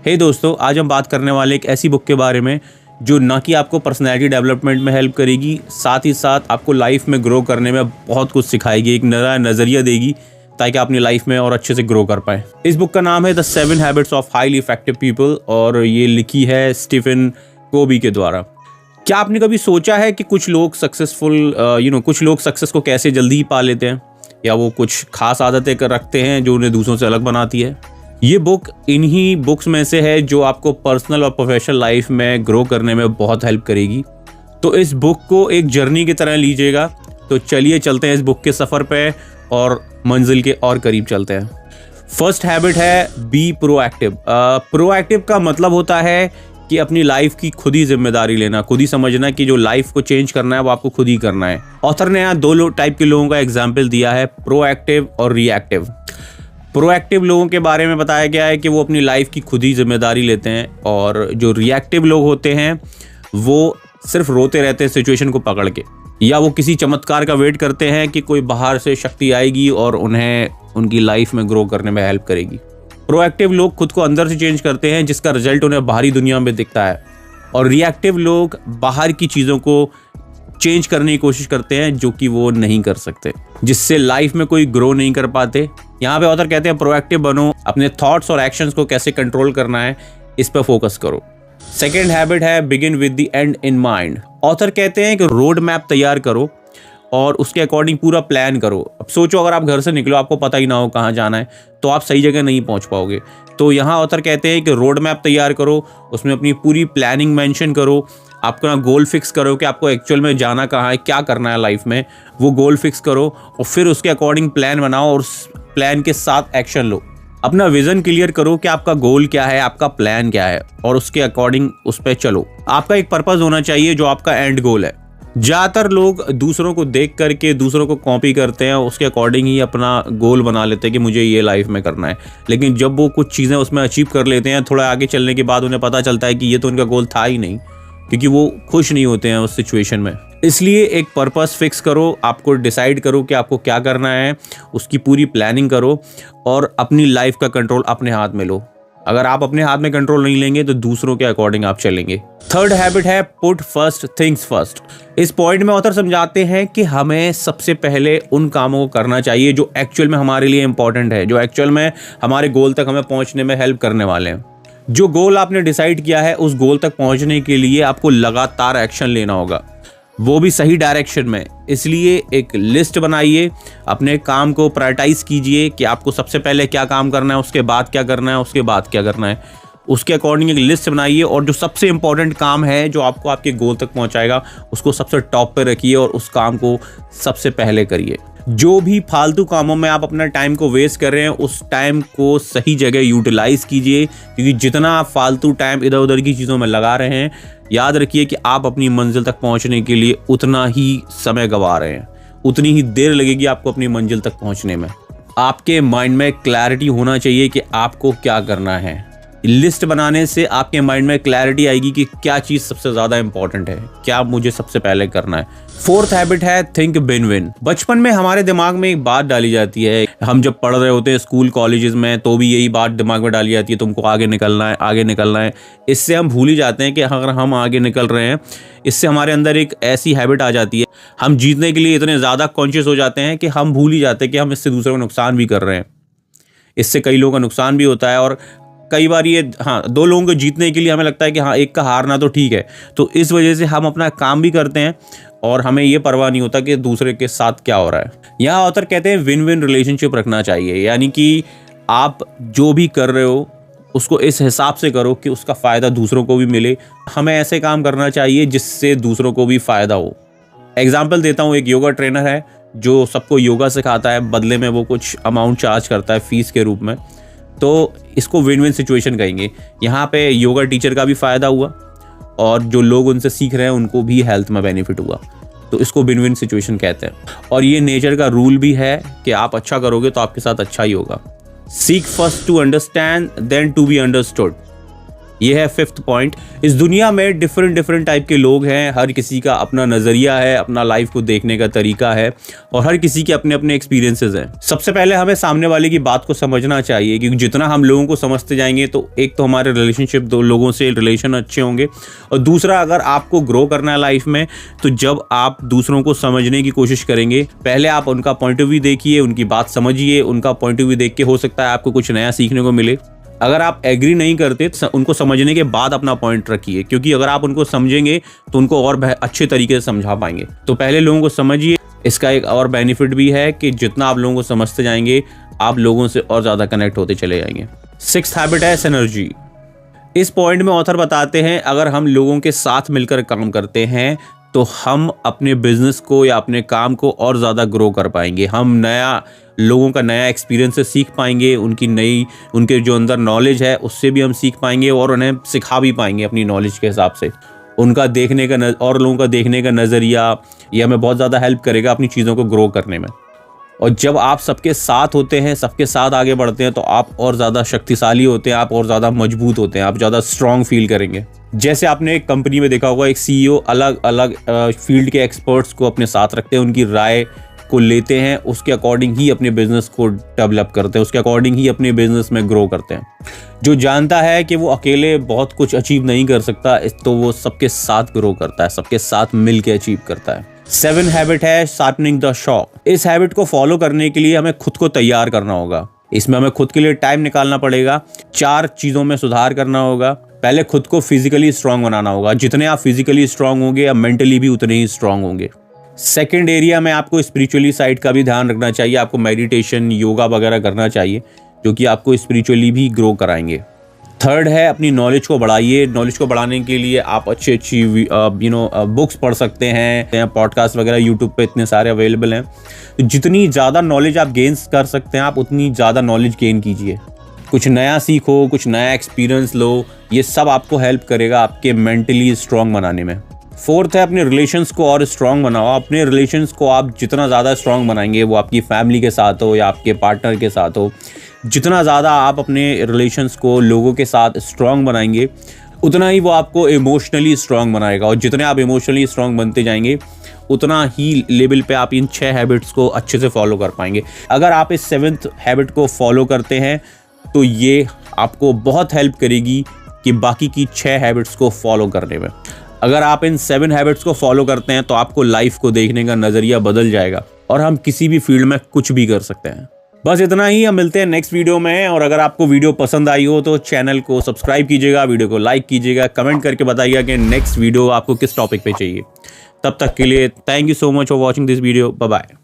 हे दोस्तों, आज हम बात करने वाले एक ऐसी बुक के बारे में जो ना कि आपको पर्सनैलिटी डेवलपमेंट में हेल्प करेगी, साथ ही साथ आपको लाइफ में ग्रो करने में बहुत कुछ सिखाएगी, एक नया नज़रिया देगी ताकि आप अपनी लाइफ में और अच्छे से ग्रो कर पाएँ। इस बुक का नाम है the 7 habits of highly effective people और ये लिखी है स्टीफन कोवी के द्वारा। क्या आपने कभी सोचा है कि कुछ लोग कुछ लोग सक्सेस को कैसे जल्दी ही पा लेते हैं, या वो कुछ खास आदतें रखते हैं जो उन्हें दूसरों से अलग बनाती है? ये बुक इन्हीं बुक्स में से है जो आपको पर्सनल और प्रोफेशनल लाइफ में ग्रो करने में बहुत हेल्प करेगी। तो इस बुक को एक जर्नी की तरह लीजिएगा। तो चलिए चलते हैं इस बुक के सफ़र पे और मंजिल के और करीब चलते हैं। फर्स्ट हैबिट है बी प्रोएक्टिव। प्रोएक्टिव का मतलब होता है कि अपनी लाइफ की खुद ही जिम्मेदारी लेना, खुद ही समझना कि जो लाइफ को चेंज करना है वो आपको खुद ही करना है। ऑथर ने यहाँ दो टाइप के लोगों का एग्जाम्पल दिया है, प्रोएक्टिव और रिएक्टिव। प्रोएक्टिव लोगों के बारे में बताया गया है कि वो अपनी लाइफ की खुद ही जिम्मेदारी लेते हैं, और जो रिएक्टिव लोग होते हैं वो सिर्फ रोते रहते हैं सिचुएशन को पकड़ के, या वो किसी चमत्कार का वेट करते हैं कि कोई बाहर से शक्ति आएगी और उन्हें उनकी लाइफ में ग्रो करने में हेल्प करेगी। प्रोएक्टिव लोग खुद को अंदर से चेंज करते हैं जिसका रिजल्ट उन्हें बाहरी दुनिया में दिखता है, और रिएक्टिव लोग बाहर की चीज़ों को चेंज करने की कोशिश करते हैं जो कि वो नहीं कर सकते, जिससे लाइफ में कोई ग्रो नहीं कर पाते। यहाँ पे ऑथर कहते हैं प्रोएक्टिव बनो, अपने थॉट्स और एक्शंस को कैसे कंट्रोल करना है इस पर फोकस करो। सेकेंड हैबिट है begin with the and in mind. Author कहते हैं कि रोड मैप तैयार करो और उसके अकॉर्डिंग पूरा प्लान करो। अब सोचो, अगर आप घर से निकलो, आपको पता ही ना हो कहाँ जाना है, तो आप सही जगह नहीं पहुँच पाओगे। तो यहाँ ऑथर कहते हैं कि रोड मैप तैयार करो, उसमें अपनी पूरी प्लानिंग मेंशन करो, आपका गोल फिक्स करो कि आपको एक्चुअल में जाना कहाँ है, क्या करना है लाइफ में, वो गोल फिक्स करो और फिर उसके अकॉर्डिंग प्लान बनाओ और उस प्लान के साथ एक्शन लो। अपना विजन क्लियर करो कि आपका गोल क्या है, आपका प्लान क्या है, और उसके अकॉर्डिंग उस पर चलो। आपका एक पर्पस होना चाहिए जो आपका एंड गोल है। ज़्यादातर लोग दूसरों को देख करके दूसरों को कॉपी करते हैं, उसके अकॉर्डिंग ही अपना गोल बना लेते हैं कि मुझे ये लाइफ में करना है, लेकिन जब वो कुछ चीज़ें उसमें अचीव कर लेते हैं, थोड़ा आगे चलने के बाद उन्हें पता चलता है कि ये तो उनका गोल था ही नहीं, क्योंकि वो खुश नहीं होते हैं उस सिचुएशन में। इसलिए एक पर्पस फिक्स करो, आपको डिसाइड करो कि आपको क्या करना है, उसकी पूरी प्लानिंग करो और अपनी लाइफ का कंट्रोल अपने हाथ में लो। अगर आप अपने हाथ में कंट्रोल नहीं लेंगे तो दूसरों के अकॉर्डिंग आप चलेंगे। थर्ड हैबिट है पुट फर्स्ट थिंग्स फर्स्ट। इस पॉइंट में ऑथर समझाते हैं कि हमें सबसे पहले उन कामों को करना चाहिए जो एक्चुअल में हमारे लिए इंपॉर्टेंट है, जो एक्चुअल में हमारे गोल तक हमें पहुंचने में हेल्प करने वाले हैं। जो गोल आपने डिसाइड किया है, उस गोल तक पहुंचने के लिए आपको लगातार एक्शन लेना होगा, वो भी सही डायरेक्शन में। इसलिए एक लिस्ट बनाइए, अपने काम को प्रायोरिटाइज कीजिए कि आपको सबसे पहले क्या काम करना है, उसके बाद क्या करना है, उसके बाद क्या करना है। उसके अकॉर्डिंग एक लिस्ट बनाइए और जो सबसे इंपॉर्टेंट काम है जो आपको आपके गोल तक पहुंचाएगा उसको सबसे टॉप पे रखिए और उस काम को सबसे पहले करिए। जो भी फालतू कामों में आप अपना टाइम को वेस्ट कर रहे हैं, उस टाइम को सही जगह यूटिलाइज कीजिए, क्योंकि जितना आप फालतू टाइम इधर उधर की चीज़ों में लगा रहे हैं, याद रखिए कि आप अपनी मंजिल तक पहुंचने के लिए उतना ही समय गंवा रहे हैं, उतनी ही देर लगेगी आपको अपनी मंजिल तक पहुंचने में। आपके माइंड में क्लैरिटी होना चाहिए कि आपको क्या करना है। लिस्ट बनाने से आपके माइंड में क्लैरिटी आएगी कि क्या चीज़ सबसे ज़्यादा इंपॉर्टेंट है, क्या मुझे सबसे पहले करना है। फोर्थ हैबिट है थिंक विन विन। बचपन में हमारे दिमाग में एक बात डाली जाती है, हम जब पढ़ रहे होते हैं स्कूल कॉलेजेस में, तो भी यही बात दिमाग में डाली जाती है, तुमको आगे निकलना है, आगे निकलना है। इससे हम भूल ही जाते हैं कि अगर हम आगे निकल रहे हैं, इससे हमारे अंदर एक ऐसी हैबिट आ जाती है, हम जीतने के लिए इतने ज़्यादा कॉन्शियस हो जाते हैं कि हम भूल ही जाते हैं कि हम इससे दूसरों को नुकसान भी कर रहे हैं। इससे कई लोगों का नुकसान भी होता है, और कई बार ये दो लोगों को जीतने के लिए हमें लगता है कि एक का हारना तो ठीक है, तो इस वजह से हम अपना काम भी करते हैं और हमें ये परवाह नहीं होता कि दूसरे के साथ क्या हो रहा है। यहाँ ऑथर कहते हैं विन विन रिलेशनशिप रखना चाहिए, यानी कि आप जो भी कर रहे हो उसको इस हिसाब से करो कि उसका फ़ायदा दूसरों को भी मिले। हमें ऐसे काम करना चाहिए जिससे दूसरों को भी फ़ायदा हो। एग्जाम्पल देता हूँ, एक योगा ट्रेनर है जो सबको योगा सिखाता है, बदले में वो कुछ अमाउंट चार्ज करता है फीस के रूप में, तो इसको विन विन सिचुएशन कहेंगे। यहाँ पे योगा टीचर का भी फ़ायदा हुआ और जो लोग उनसे सीख रहे हैं उनको भी हेल्थ में बेनिफिट हुआ, तो इसको विन विन सिचुएशन कहते हैं। और ये नेचर का रूल भी है कि आप अच्छा करोगे तो आपके साथ अच्छा ही होगा। Seek first to understand then to be understood. ये है 5th पॉइंट। इस दुनिया में डिफरेंट टाइप के लोग हैं, हर किसी का अपना नज़रिया है, अपना लाइफ को देखने का तरीका है और हर किसी के अपने अपने एक्सपीरियंसेस हैं। सबसे पहले हमें सामने वाले की बात को समझना चाहिए, क्योंकि जितना हम लोगों को समझते जाएंगे तो एक तो हमारे रिलेशनशिप, दो लोगों से रिलेशन अच्छे होंगे, और दूसरा अगर आपको ग्रो करना है लाइफ में तो जब आप दूसरों को समझने की कोशिश करेंगे, पहले आप उनका पॉइंट ऑफ व्यू देखिए, उनकी बात समझिए, उनका पॉइंट ऑफ व्यू देख के हो सकता है आपको कुछ नया सीखने को मिले। अगर आप एग्री नहीं करते तो उनको समझने के बाद अपना पॉइंट रखिए, क्योंकि अगर आप उनको समझेंगे तो उनको और अच्छे तरीके से समझा पाएंगे। तो पहले लोगों को समझिए। इसका एक और बेनिफिट भी है कि जितना आप लोगों को समझते जाएंगे आप लोगों से और ज़्यादा कनेक्ट होते चले जाएंगे। 6th हैबिट है सिनर्जी। इस पॉइंट में ऑथर बताते हैं अगर हम लोगों के साथ मिलकर काम करते हैं तो हम अपने बिजनेस को या अपने काम को और ज़्यादा ग्रो कर पाएंगे। हम लोगों का नया एक्सपीरियंस से सीख पाएंगे, उनके जो अंदर नॉलेज है उससे भी हम सीख पाएंगे और उन्हें सिखा भी पाएंगे अपनी नॉलेज के हिसाब से। उनका देखने का और लोगों का देखने का नज़रिया ये हमें बहुत ज़्यादा हेल्प करेगा अपनी चीज़ों को ग्रो करने में। और जब आप सबके साथ होते हैं, सबके साथ आगे बढ़ते हैं तो आप और ज़्यादा शक्तिशाली होते हैं, आप और ज़्यादा मजबूत होते हैं, आप ज़्यादा स्ट्रॉन्ग फील करेंगे। जैसे आपने एक कंपनी में देखा होगा, एक CEO अलग अलग फील्ड के एक्सपर्ट्स को अपने साथ रखते हैं, उनकी राय को लेते हैं, उसके अकॉर्डिंग ही अपने बिजनेस को डेवलप करते हैं, उसके अकॉर्डिंग ही अपने बिजनेस में ग्रो करते हैं। जो जानता है कि वो अकेले बहुत कुछ अचीव नहीं कर सकता, तो वो सबके साथ ग्रो करता है, सबके साथ मिल के अचीव करता है। 7 हैबिट है शार्पनिंग द शॉ। इस हैबिट को फॉलो करने के लिए हमें खुद को तैयार करना होगा। इसमें हमें खुद के लिए टाइम निकालना पड़ेगा। 4 चीज़ों में सुधार करना होगा। पहले खुद को फिजिकली स्ट्रांग बनाना होगा। जितने आप फिजिकली स्ट्रांग होंगे या मेंटली भी उतने ही स्ट्रांग होंगे। सेकेंड एरिया में आपको स्पिरिचुअली साइड का भी ध्यान रखना चाहिए। आपको मेडिटेशन, योगा वगैरह करना चाहिए जो कि आपको स्पिरिचुअली भी ग्रो कराएंगे। थर्ड है अपनी नॉलेज को बढ़ाइए। नॉलेज को बढ़ाने के लिए आप अच्छी बुक्स पढ़ सकते हैं, पॉडकास्ट वगैरह यूट्यूब पे इतने सारे अवेलेबल हैं। तो जितनी ज़्यादा नॉलेज आप गेन कर सकते हैं आप उतनी ज़्यादा नॉलेज गेन कीजिए। कुछ नया सीखो, कुछ नया एक्सपीरियंस लो, ये सब आपको हेल्प करेगा आपके मेंटली स्ट्रॉन्ग बनाने में। 4th है अपने रिलेशंस को और स्ट्रॉन्ग बनाओ। अपने रिलेशंस को आप जितना ज़्यादा स्ट्रॉन्ग बनाएंगे, वो आपकी फैमिली के साथ हो या आपके पार्टनर के साथ हो, जितना ज़्यादा आप अपने रिलेशंस को लोगों के साथ स्ट्रॉन्ग बनाएंगे उतना ही वो आपको इमोशनली स्ट्रॉन्ग बनाएगा। और जितने आप इमोशनली स्ट्रॉन्ग बनते जाएंगे उतना ही लेवल पे आप इन 6 हैबिट्स को अच्छे से फॉलो कर पाएंगे। अगर आप इस 7th हैबिट को फॉलो करते हैं तो ये आपको बहुत हेल्प करेगी कि बाकी की 6 हैबिट्स को फॉलो करने में। अगर आप इन 7 हैबिट्स को फॉलो करते हैं तो आपको लाइफ को देखने का नज़रिया बदल जाएगा और हम किसी भी फील्ड में कुछ भी कर सकते हैं। बस इतना ही, हम मिलते हैं नेक्स्ट वीडियो में। और अगर आपको वीडियो पसंद आई हो तो चैनल को सब्सक्राइब कीजिएगा, वीडियो को लाइक कीजिएगा, कमेंट करके बताइएगा कि नेक्स्ट वीडियो आपको किस टॉपिक पे चाहिए। तब तक के लिए thank you so much for watching this video. Bye bye.